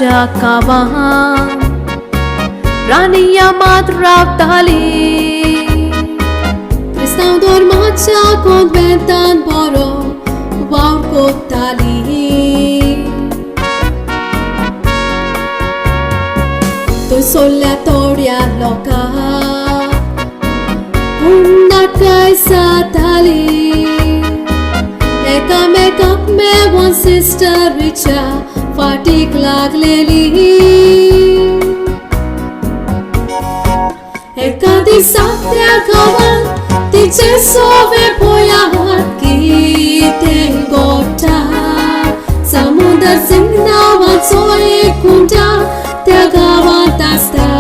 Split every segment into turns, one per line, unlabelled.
राजा कावान रानिया मात रावताली
Cristão dormacha conventan boro wow kotali Tu solatoria loca Una kaisa tali Eka make up me one sister richa Fatik lagleli Eka di satya kawan Tiche sove poya ki te gota Samudar singna wan soe kunta Tiagawan tasta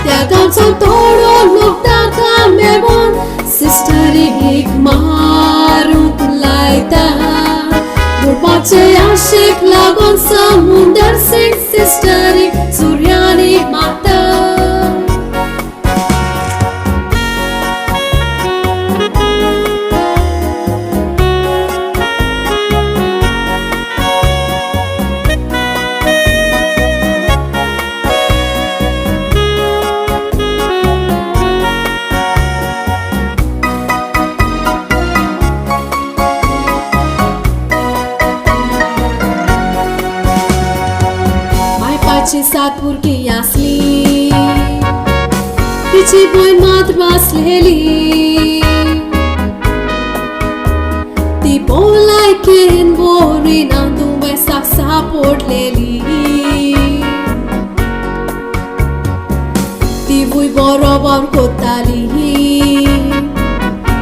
Tiagawan so toro lukta ka mebon Sisteri hik maruk laita Durpache ashik lagon samudar sing Sisteri suryani mata Pace satpur ki asli Piche boy mat basleli Ti bolai ken bori nandu me sak support leli Ti vui borobar kotali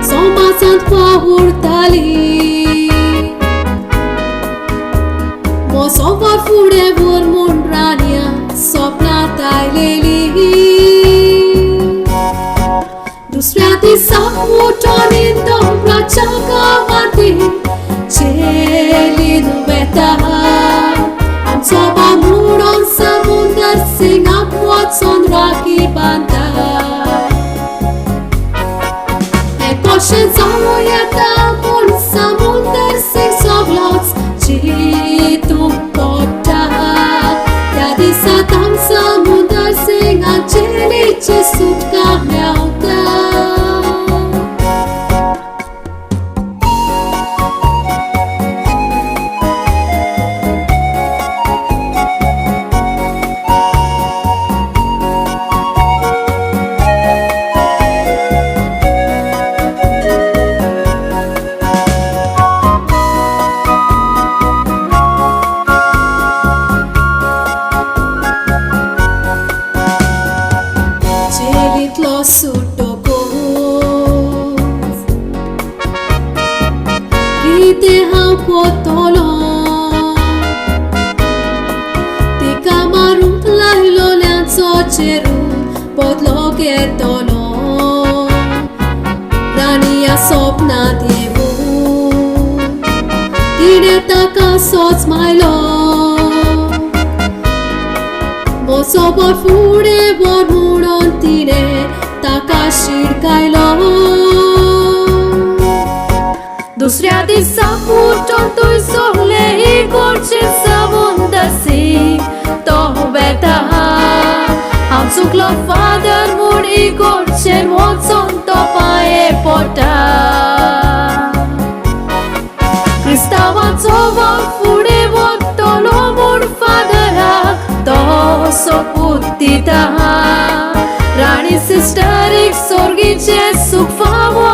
Soma sant pahur tali Mo sovar fude vor mon rania Sopna taileli Dusrati samuton indom prachaka mati Cheli dubeta Am soba muron samundar sing apwat sonraki banta Ekoshen samoyeta mon samundar sing sovlots Chitum pota Yadi satam samudar sing Anjeli chisut ka melta Kite hau potolo Te kamarum lailo lanzo cheru Podlo ke tolo Rania sopna devu Tine taka sots mailo Mo sobor fude bor muron tine Taka shirkailo
दुसऱ्या दिसा उठून तुय सोहले इगोरचे samundar sing तो बेता हम चुकलो father mood इगोरचे मोचोन तो पाये पोटा Kristaवाचो वाव फुडे वतलो मूड फादराक तो सोपूत दिता राणी सिस्टरीक सोर्गीचे सुख फावो